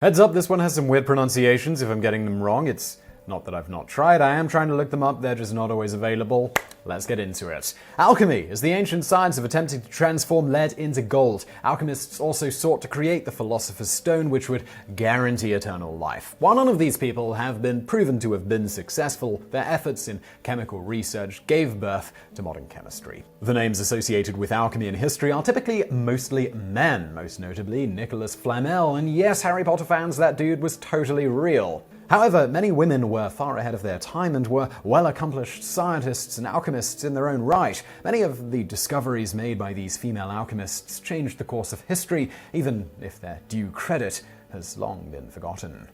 Heads up, this one has some weird pronunciations if I'm getting them wrong. It's not that I've not tried, I am trying to look them up, they're just not always available. Let's get into it. Alchemy is the ancient science of attempting to transform lead into gold. Alchemists also sought to create the Philosopher's Stone, which would guarantee eternal life. While none of these people have been proven to have been successful, their efforts in chemical research gave birth to modern chemistry. The names associated with alchemy in history are typically mostly men, most notably Nicholas Flamel, and yes, Harry Potter fans, that dude was totally real. However, many women were far ahead of their time and were well-accomplished scientists and alchemists in their own right. Many of the discoveries made by these female alchemists changed the course of history, even if their due credit has long been forgotten.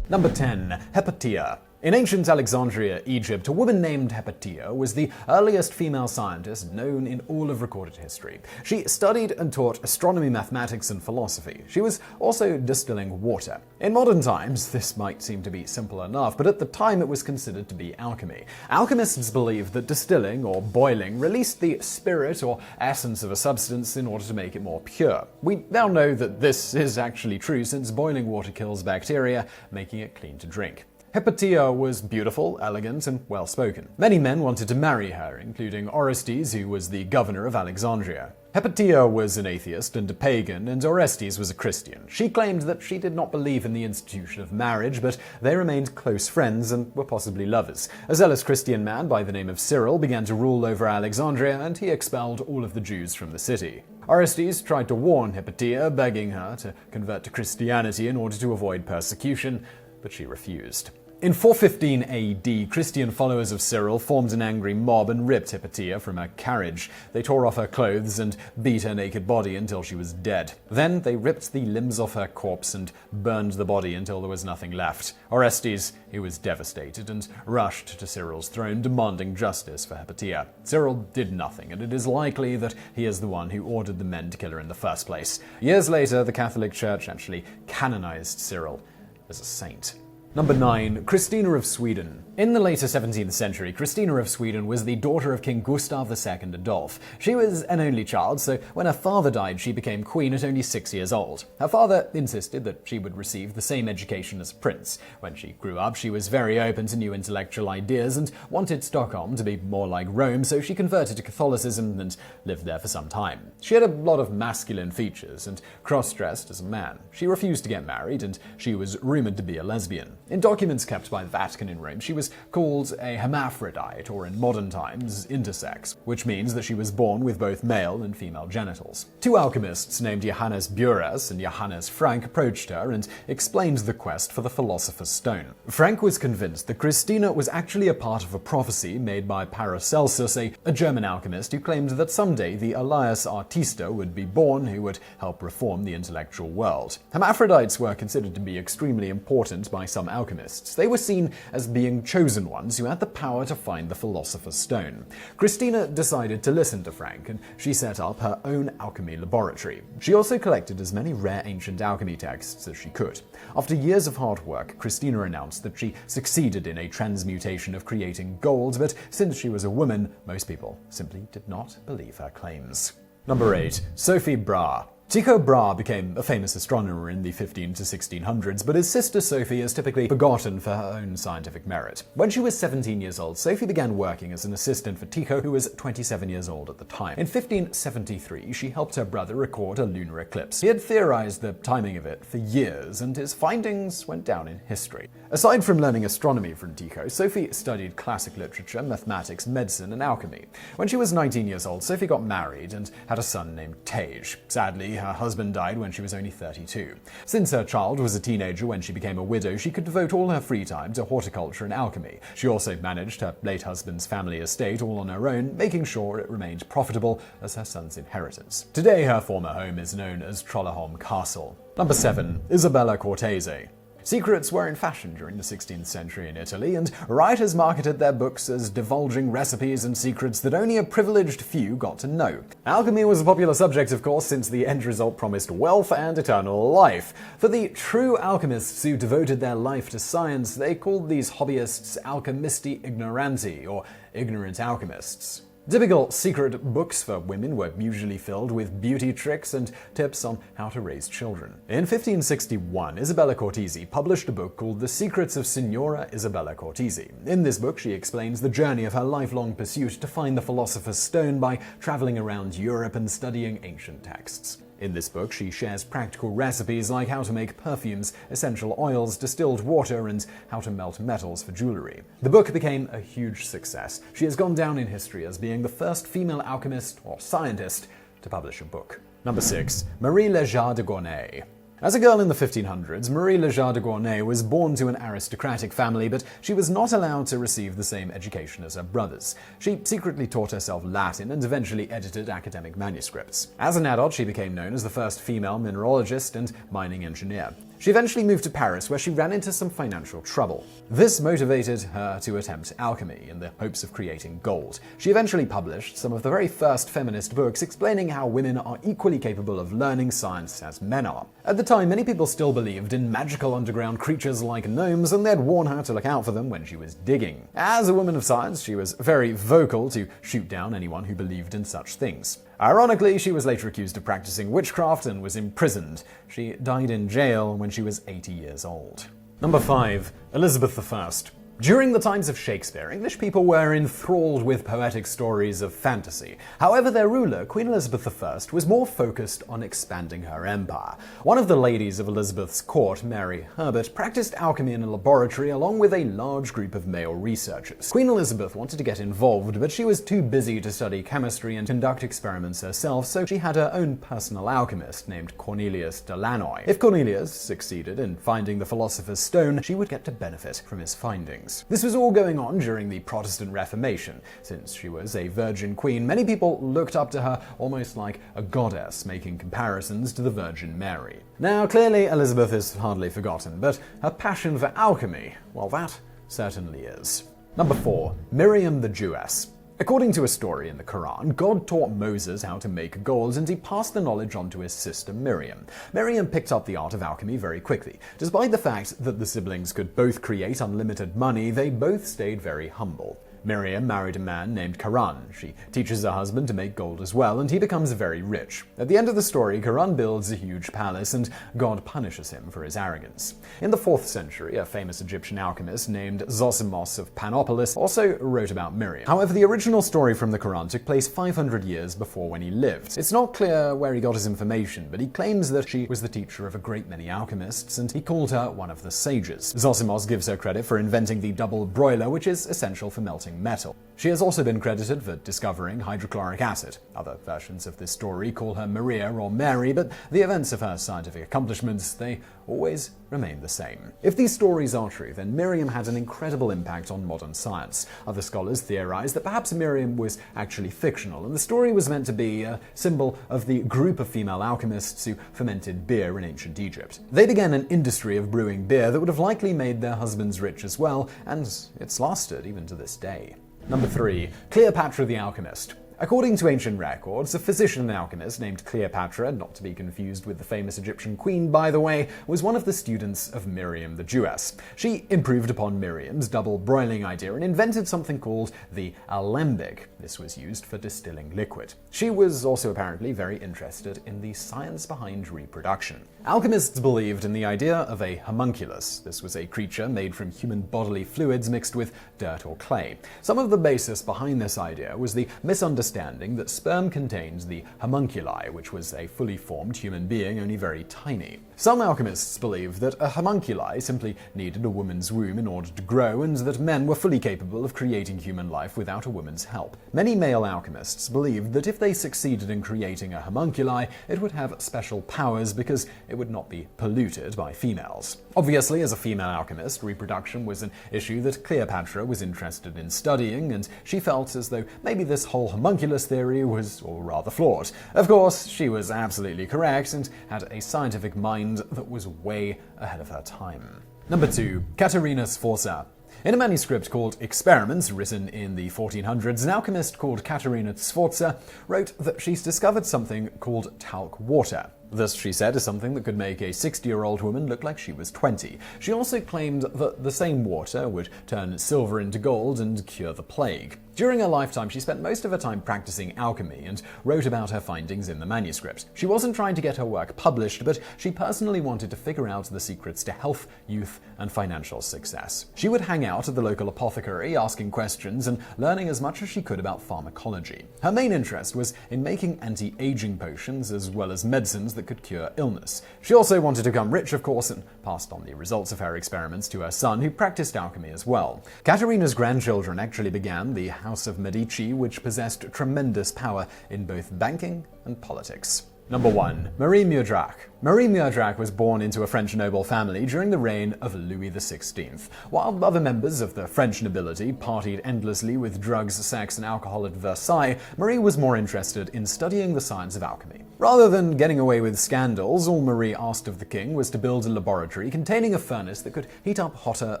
Number 10. Hypatia. In ancient Alexandria, Egypt, a woman named Hypatia was the earliest female scientist known in all of recorded history. She studied and taught astronomy, mathematics, and philosophy. She was also distilling water. In modern times, this might seem to be simple enough, but at the time it was considered to be alchemy. Alchemists believed that distilling or boiling released the spirit or essence of a substance in order to make it more pure. We now know that this is actually true since boiling water kills bacteria, making it clean to drink. Hypatia was beautiful, elegant, and well-spoken. Many men wanted to marry her, including Orestes, who was the governor of Alexandria. Hypatia was an atheist and a pagan, and Orestes was a Christian. She claimed that she did not believe in the institution of marriage, but they remained close friends and were possibly lovers. A zealous Christian man by the name of Cyril began to rule over Alexandria, and he expelled all of the Jews from the city. Orestes tried to warn Hypatia, begging her to convert to Christianity in order to avoid persecution, but she refused. In 415 AD, Christian followers of Cyril formed an angry mob and ripped Hypatia from her carriage. They tore off her clothes and beat her naked body until she was dead. Then they ripped the limbs off her corpse and burned the body until there was nothing left. Orestes, he was devastated and rushed to Cyril's throne, demanding justice for Hypatia. Cyril did nothing, and it is likely that he is the one who ordered the men to kill her in the first place. Years later, the Catholic Church actually canonized Cyril as a saint. Number 9. Christina of Sweden. In the later 17th century, Christina of Sweden was the daughter of King Gustav II Adolf. She was an only child, so when her father died, she became queen at only 6 years old. Her father insisted that she would receive the same education as a prince. When she grew up, she was very open to new intellectual ideas and wanted Stockholm to be more like Rome, so she converted to Catholicism and lived there for some time. She had a lot of masculine features and cross-dressed as a man. She refused to get married, and she was rumored to be a lesbian. In documents kept by the Vatican in Rome, she was called a hermaphrodite, or in modern times, intersex, which means that she was born with both male and female genitals. Two alchemists named Johannes Buras and Johannes Frank approached her and explained the quest for the Philosopher's Stone. Frank was convinced that Christina was actually a part of a prophecy made by Paracelsus, a German alchemist who claimed that someday the alias Artista would be born who would help reform the intellectual world. Hermaphrodites were considered to be extremely important by some alchemists. They were seen as being chosen ones who had the power to find the Philosopher's Stone. Christina decided to listen to Frank, and she set up her own alchemy laboratory. She also collected as many rare ancient alchemy texts as she could. After years of hard work, Christina announced that she succeeded in a transmutation of creating gold, but since she was a woman, most people simply did not believe her claims. Number 8. Sophie Brahe. Tycho Brahe became a famous astronomer in the 15 to 1600s, but his sister Sophie is typically forgotten for her own scientific merit. When she was 17 years old, Sophie began working as an assistant for Tycho, who was 27 years old at the time. In 1573, she helped her brother record a lunar eclipse. He had theorized the timing of it for years, and his findings went down in history. Aside from learning astronomy from Tycho, Sophie studied classic literature, mathematics, medicine, and alchemy. When she was 19 years old, Sophie got married and had a son named Tage. Sadly, her husband died when she was only 32. Since her child was a teenager when she became a widow, she could devote all her free time to horticulture and alchemy. She also managed her late husband's family estate all on her own, making sure it remained profitable as her son's inheritance. Today, her former home is known as Trolleholm Castle. Number 7. Isabella Cortese. Secrets were in fashion during the 16th century in Italy, and writers marketed their books as divulging recipes and secrets that only a privileged few got to know. Alchemy was a popular subject, of course, since the end result promised wealth and eternal life. For the true alchemists who devoted their life to science, they called these hobbyists alchemisti ignoranti, or ignorant alchemists. Typical secret books for women were usually filled with beauty tricks and tips on how to raise children. In 1561, Isabella Cortese published a book called The Secrets of Signora Isabella Cortese. In this book, she explains the journey of her lifelong pursuit to find the philosopher's stone by traveling around Europe and studying ancient texts. In this book, she shares practical recipes like how to make perfumes, essential oils, distilled water, and how to melt metals for jewelry. The book became a huge success. She has gone down in history as being the first female alchemist or scientist to publish a book. Number 6. Marie Lozada de Gournay. As a girl in the 1500s, Marie Lozada de Gournay was born to an aristocratic family, but she was not allowed to receive the same education as her brothers. She secretly taught herself Latin and eventually edited academic manuscripts. As an adult, she became known as the first female mineralogist and mining engineer. She eventually moved to Paris, where she ran into some financial trouble. This motivated her to attempt alchemy in the hopes of creating gold. She eventually published some of the very first feminist books explaining how women are equally capable of learning science as men are. At the time, many people still believed in magical underground creatures like gnomes, and they'd warn her to look out for them when she was digging. As a woman of science, she was very vocal to shoot down anyone who believed in such things. Ironically, she was later accused of practicing witchcraft and was imprisoned. She died in jail when she was 80 years old. Number 5. Elizabeth I. During the times of Shakespeare, English people were enthralled with poetic stories of fantasy. However, their ruler, Queen Elizabeth I, was more focused on expanding her empire. One of the ladies of Elizabeth's court, Mary Herbert, practiced alchemy in a laboratory along with a large group of male researchers. Queen Elizabeth wanted to get involved, but she was too busy to study chemistry and conduct experiments herself, so she had her own personal alchemist named Cornelius de Lannoy. If Cornelius succeeded in finding the philosopher's stone, she would get to benefit from his findings. This was all going on during the Protestant Reformation. Since she was a virgin queen, many people looked up to her almost like a goddess, making comparisons to the Virgin Mary. Now, clearly, Elizabeth is hardly forgotten, but her passion for alchemy, well, that certainly is. Number 4. Miriam the Jewess. According to a story in the Quran, God taught Moses how to make gold, and he passed the knowledge on to his sister Miriam. Miriam picked up the art of alchemy very quickly. Despite the fact that the siblings could both create unlimited money, they both stayed very humble. Miriam married a man named Karan. She teaches her husband to make gold as well, and he becomes very rich. At the end of the story, Karan builds a huge palace, and God punishes him for his arrogance. In the 4th century, a famous Egyptian alchemist named Zosimos of Panopolis also wrote about Miriam. However, the original story from the Quran took place 500 years before when he lived. It's not clear where he got his information, but he claims that she was the teacher of a great many alchemists, and he called her one of the sages. Zosimos gives her credit for inventing the double broiler, which is essential for melting metal. She has also been credited for discovering hydrochloric acid. Other versions of this story call her Maria or Mary, but the events of her scientific accomplishments, they always remain the same. If these stories are true, then Miriam had an incredible impact on modern science. Other scholars theorize that perhaps Miriam was actually fictional, and the story was meant to be a symbol of the group of female alchemists who fermented beer in ancient Egypt. They began an industry of brewing beer that would have likely made their husbands rich as well, and it's lasted even to this day. Number 3. Cleopatra the Alchemist. According to ancient records, a physician and alchemist named Cleopatra, not to be confused with the famous Egyptian queen by the way, was one of the students of Miriam the Jewess. She improved upon Miriam's double broiling idea and invented something called the alembic. This was used for distilling liquid. She was also apparently very interested in the science behind reproduction. Alchemists believed in the idea of a homunculus. This was a creature made from human bodily fluids mixed with dirt or clay. Some of the basis behind this idea was the misunderstanding that sperm contained the homunculi, which was a fully formed human being, only very tiny. Some alchemists believed that a homunculi simply needed a woman's womb in order to grow, and that men were fully capable of creating human life without a woman's help. Many male alchemists believed that if they succeeded in creating a homunculi, it would have special powers because it would not be polluted by females. Obviously, as a female alchemist, reproduction was an issue that Cleopatra was interested in studying, and she felt as though maybe this whole homunculus theory was all rather flawed. Of course, she was absolutely correct and had a scientific mind that was way ahead of her time. Number 2. Katerinas Fossa. In a manuscript called Experiments, written in the 1400s, an alchemist called Katerina Sforza wrote that she's discovered something called talc water. This, she said, is something that could make a 60-year-old woman look like she was 20. She also claimed that the same water would turn silver into gold and cure the plague. During her lifetime, she spent most of her time practicing alchemy and wrote about her findings in the manuscript. She wasn't trying to get her work published, but she personally wanted to figure out the secrets to health, youth, and financial success. She would hang out at the local apothecary, asking questions and learning as much as she could about pharmacology. Her main interest was in making anti-aging potions as well as medicines that could cure illness. She also wanted to become rich, of course, and passed on the results of her experiments to her son, who practiced alchemy as well. Caterina's grandchildren actually began the House of Medici, which possessed tremendous power in both banking and politics. Number 1. Marie Meurdrac. Marie Meurdrac was born into a French noble family during the reign of Louis XVI. While other members of the French nobility partied endlessly with drugs, sex, and alcohol at Versailles, Marie was more interested in studying the science of alchemy. Rather than getting away with scandals, all Marie asked of the king was to build a laboratory containing a furnace that could heat up hotter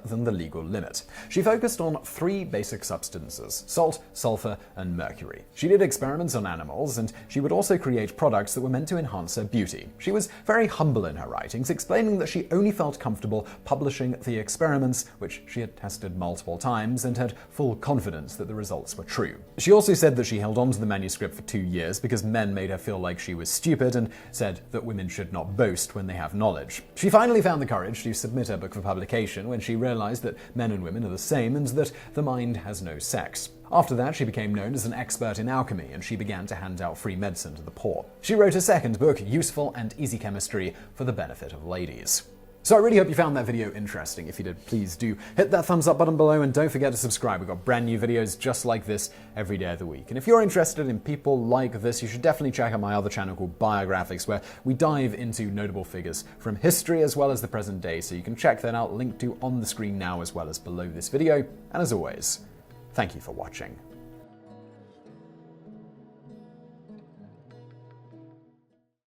than the legal limit. She focused on 3 basic substances: salt, sulfur, and mercury. She did experiments on animals, and she would also create products that were meant to enhance her beauty. She was very humble in her writings, explaining that she only felt comfortable publishing the experiments, which she had tested multiple times, and had full confidence that the results were true. She also said that she held on to the manuscript for 2 years because men made her feel like she was stupid, and said that women should not boast when they have knowledge. She finally found the courage to submit her book for publication when she realized that men and women are the same and that the mind has no sex. After that, she became known as an expert in alchemy, and she began to hand out free medicine to the poor. She wrote a second book, Useful and Easy Chemistry, for the benefit of ladies. So I really hope you found that video interesting. If you did, please do hit that thumbs up button below and don't forget to subscribe. We've got brand new videos just like this every day of the week. And if you're interested in people like this, you should definitely check out my other channel called Biographics, where we dive into notable figures from history as well as the present day. So you can check that out, linked to on the screen now as well as below this video. And as always, thank you for watching.